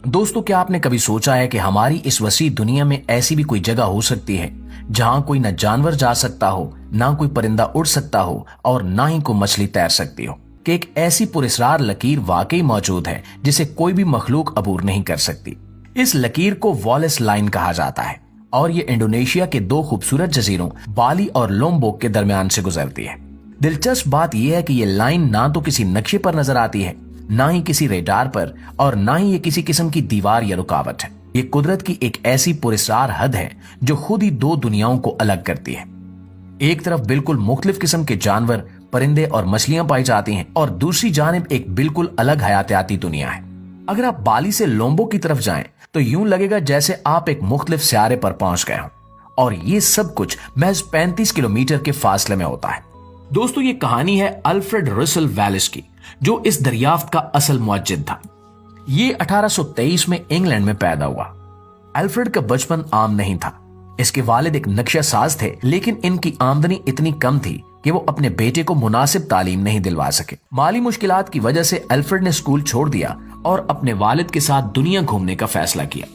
दोस्तों, क्या आपने कभी सोचा है कि हमारी इस वसी दुनिया में ऐसी भी कोई जगह हो सकती है जहां कोई न जानवर जा सकता हो, ना कोई परिंदा उड़ सकता हो और ना ही कोई मछली तैर सकती हो, कि एक ऐसी पुरस्कार लकीर वाकई मौजूद है जिसे कोई भी मखलूक अबूर नहीं कर सकती। इस लकीर को वॉलेस लाइन कहा जाता है और ये इंडोनेशिया के दो खूबसूरत जजीरों बाली और लोम्बोक के दरमियान से गुजरती है। दिलचस्प बात यह है कि ये लाइन ना तो किसी नक्शे पर नजर आती है, ना ही किसी रेडार पर, और ना ही ये किसी किस्म की दीवार या रुकावट है। ये कुदरत की एक ऐसी पुरस्कार हद है जो खुद ही दो दुनियाओं को अलग करती है। एक तरफ बिल्कुल मुख्तलिफ किस्म के जानवर, परिंदे और मछलियां पाई जाती हैं और दूसरी जानिब एक बिल्कुल अलग हयातियाती दुनिया है। अगर आप बाली से लोम्बो की तरफ जाएं तो यूं लगेगा जैसे आप एक मुख्तलिफ सियारे पर पहुंच गए हों, और ये सब कुछ महज 35 किलोमीटर के फासले में होता है। दोस्तों, ये कहानी है अल्फ्रेड रसेल वालेस की, जो इस दरियाफ्त का असल मुअज्जिद था। ये 1823 में इंग्लैंड में पैदा हुआ। अल्फ्रेड का बचपन आम नहीं था। इसके वालिद एक नक्शा साज थे, लेकिन इनकी आमदनी इतनी कम थी कि वो अपने बेटे को मुनासिब तालीम नहीं दिलवा सके। माली मुश्किलात की वजह से अल्फ्रेड ने स्कूल छोड़ दिया और अपने वालिद के साथ दुनिया घूमने का फैसला किया।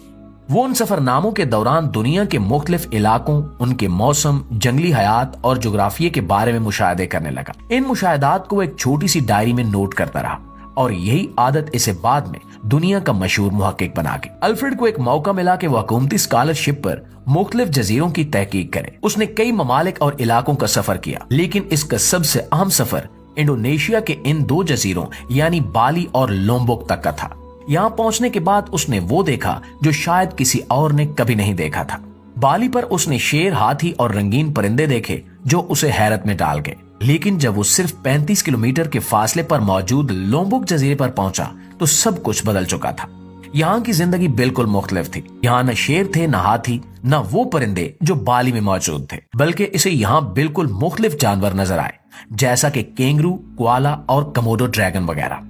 वो उन सफरनामों के दौरान दुनिया के मुख्तलिफ इलाकों, उनके मौसम, जंगली हयात और जोग्राफिया के बारे में मुशाहदे करने लगा। इन मुशाहदात को एक छोटी सी डायरी में नोट करता रहा और यही आदत इसे बाद में दुनिया का मशहूर मुहक्किक बना गई। अल्फ्रेड को एक मौका मिला कि वो हुकूमती स्कॉलरशिप पर मुख्तलिफ जजीरों की तहकीक करे। उसने कई ममालिक और इलाकों का सफर किया, लेकिन इसका सबसे अहम सफर इंडोनेशिया के इन दो जजीरों यानी बाली और लोम्बोक तक का था। यहाँ पहुंचने के बाद उसने वो देखा जो शायद किसी और ने कभी नहीं देखा था। बाली पर उसने शेर, हाथी और रंगीन परिंदे देखे जो उसे हैरत में डाल गए। लेकिन जब वो सिर्फ 35 किलोमीटर के फासले पर मौजूद लोम्बोक जजीरे पर पहुंचा तो सब कुछ बदल चुका था। यहाँ की जिंदगी बिल्कुल मुख्तलिफ थी। यहाँ न शेर थे, न हाथी, न वो परिंदे जो बाली में मौजूद थे, बल्कि इसे यहाँ बिल्कुल मुख्तलिफ जानवर नजर आए, जैसा कि केंगरू, कोआला और कमोडो ड्रैगन वगैरह।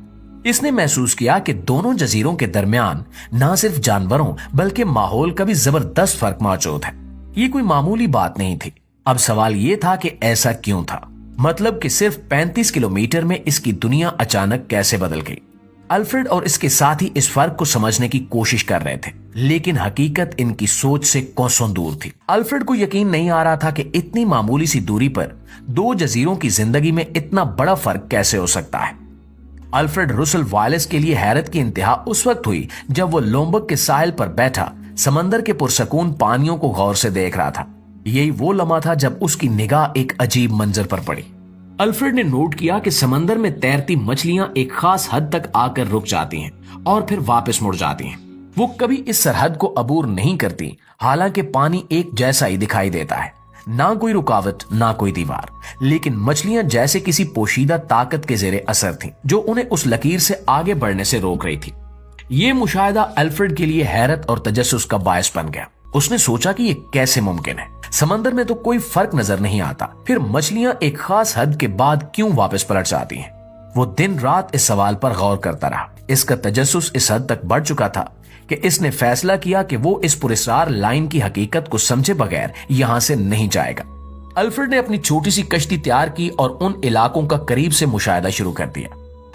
इसने महसूस किया कि दोनों जजीरों के दरमियान न सिर्फ जानवरों बल्कि माहौल का भी जबरदस्त फर्क मौजूद है। ये कोई मामूली बात नहीं थी। अब सवाल ये था कि ऐसा क्यों था, मतलब कि सिर्फ 35 किलोमीटर में इसकी दुनिया अचानक कैसे बदल गई। अल्फ्रेड और इसके साथी इस फर्क को समझने की कोशिश कर रहे थे, लेकिन हकीकत इनकी सोच से कोसों दूर थी। अल्फ्रेड को यकीन नहीं आ रहा था कि इतनी मामूली सी दूरी पर दो जजीरों की जिंदगी में इतना बड़ा फर्क कैसे हो सकता है। अल्फ्रेड रसेल वालेस के लिए हैरत की इंतहा उस वक्त हुई जब वो लोम्बोक के साहिल पर बैठा समंदर के पुरसकून पानियों को गौर से देख रहा था। यही वो लम्हा था जब उसकी निगाह एक अजीब मंजर पर पड़ी। अल्फ्रेड ने नोट किया कि समंदर में तैरती मछलियां एक खास हद तक आकर रुक जाती हैं और फिर वापस मुड़ जाती हैं। वो कभी इस सरहद को अबूर नहीं करती, हालांकि पानी एक जैसा ही दिखाई देता है, ना कोई रुकावट ना कोई दीवार। लेकिन मछलियां जैसे किसी पोशीदा ताकत के जेरे असर थीं, जो उन्हें उस लकीर से आगे बढ़ने से रोक रही थी। ये मुशाहिदा अल्फ्रेड के लिए हैरत और तजस्सुस का बायस बन गया। उसने सोचा कि ये कैसे मुमकिन है, समंदर में तो कोई फर्क नजर नहीं आता, फिर मछलियां एक खास हद के बाद क्यों वापस पलट जाती हैं। वो दिन रात इस सवाल पर गौर करता रहा। इसका तजस्सुस इस हद तक बढ़ चुका था कि इसने फैसला किया कि वो इस पुरस्कार लाइन की हकीकत को समझे बगैर यहाँ से नहीं जाएगा। अल्फ्रेड ने अपनी छोटी सी कश्ती तैयार की और उन इलाकों का करीब से मुशाहिदा शुरू कर दिया।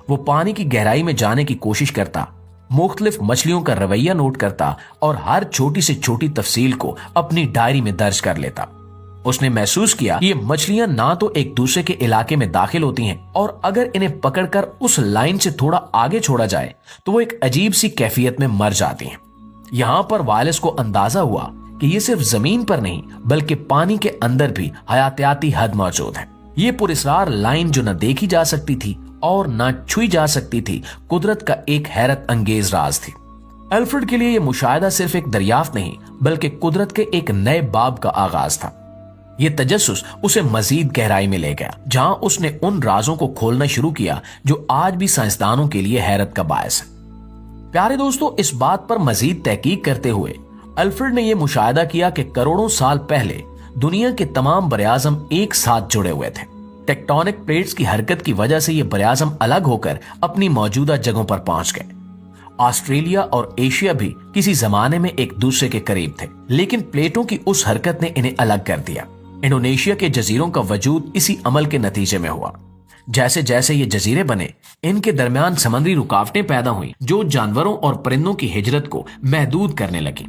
वो पानी की गहराई में जाने की कोशिश करता, मुख्तलिफ मछलियों का रवैया नोट करता और हर छोटी से छोटी तफसील को अपनी डायरी में दर्ज कर लेता। उसने महसूस किया ये मछलियां ना तो एक दूसरे के इलाके में दाखिल होती हैं, और अगर इन्हें पकड़कर उस लाइन से थोड़ा आगे छोड़ा जाए तो वो एक अजीब सी कैफियत में मर जाती हैं। यहाँ पर वालेस को अंदाजा हुआ कि ये सिर्फ जमीन पर नहीं बल्कि पानी के अंदर भी हयातियाती हद मौजूद है। ये पुरस्कार लाइन जो न देखी जा सकती थी और न छुई जा सकती थी, कुदरत का एक हैरत अंगेज राज थी। अल्फ्रेड के लिए यह मुशाहिदा सिर्फ एक दरियाफ्त नहीं बल्कि कुदरत के एक नए बाब का आगाज था। ये तजस्सुस उसे मजीद गहराई में ले गया, जहां उसने उन राजों को खोलना शुरू किया जो आज भी साइंसदानों के लिए हैरत का बायस है। प्यारे दोस्तों, इस बात पर मजीद तहकीक करते हुए अल्फ्रेड ने यह मुशाहिदा किया कि करोड़ों साल पहले दुनिया के तमाम बरआज़म एक साथ जुड़े हुए थे। टेक्टोनिक प्लेट्स की हरकत की वजह से ये बरआज़म अलग होकर अपनी मौजूदा जगहों पर पहुंच गए। ऑस्ट्रेलिया और एशिया भी किसी जमाने में एक दूसरे के करीब थे, लेकिन प्लेटों की उस हरकत ने इन्हें अलग कर दिया। इंडोनेशिया के जजीरों का वजूद इसी अमल के नतीजे में हुआ। जैसे जैसे ये जजीरे बने, इनके दरमियान समुद्री रुकावटें पैदा हुई जो जानवरों और परिंदों की हिजरत को महदूद करने लगी।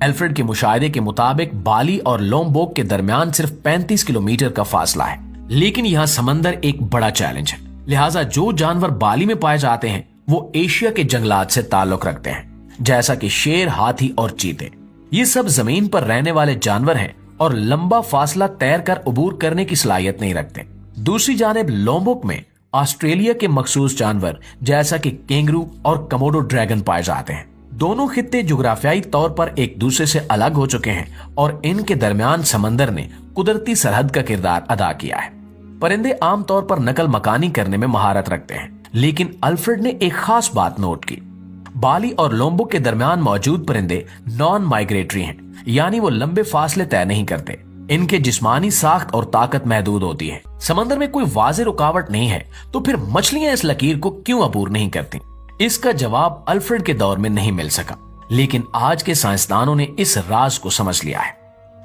अल्फ्रेड के मुशाहिदे के मुताबिक बाली और लोम्बोक के दरमियान सिर्फ 35 किलोमीटर का फासला है, लेकिन यहाँ समंदर एक बड़ा चैलेंज है। लिहाजा जो जानवर बाली में पाए जाते हैं वो एशिया के जंगलात से ताल्लुक रखते हैं, जैसा कि शेर, हाथी और चीते। ये सब जमीन पर रहने वाले जानवर हैं और लंबा फासला तैर कर अबूर करने की सलाहियत नहीं रखते। दूसरी जानिब लोम्बोक में ऑस्ट्रेलिया के मखसूस जानवर जैसा कि कैंगरू और कमोडो ड्रैगन पाए जाते हैं। दोनों खित्ते जुग्राफियाई तौर पर एक दूसरे से अलग हो चुके हैं और इनके दरमियान समंदर ने कुदरती सरहद का किरदार अदा किया है। परिंदे आमतौर पर नकल मकानी करने में महारत रखते हैं, लेकिन अल्फ्रेड ने एक खास बात नोट की। बाली और लोम्बोक के दरमियान मौजूद परिंदे नॉन माइग्रेटरी हैं, यानी वो लंबे फासले तय नहीं करते। इनके जिस्मानी साख्त और ताकत महदूद होती है। समंदर में कोई वाज़ेह रुकावट नहीं है, तो फिर मछलियां इस लकीर को क्यों अबूर नहीं करती? इसका जवाब अल्फ्रेड के दौर में नहीं मिल सका, लेकिन आज के साइंसदानों ने इस राज को समझ लिया है।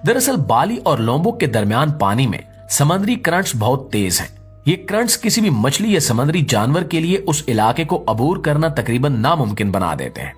दरअसल बाली और लोम्बोक के दरमियान पानी में समुद्री करंट्स बहुत तेज हैं। ये करंट्स किसी भी मछली या समुद्री जानवर के लिए उस इलाके को अबूर करना तकरीबन नामुमकिन बना देते हैं।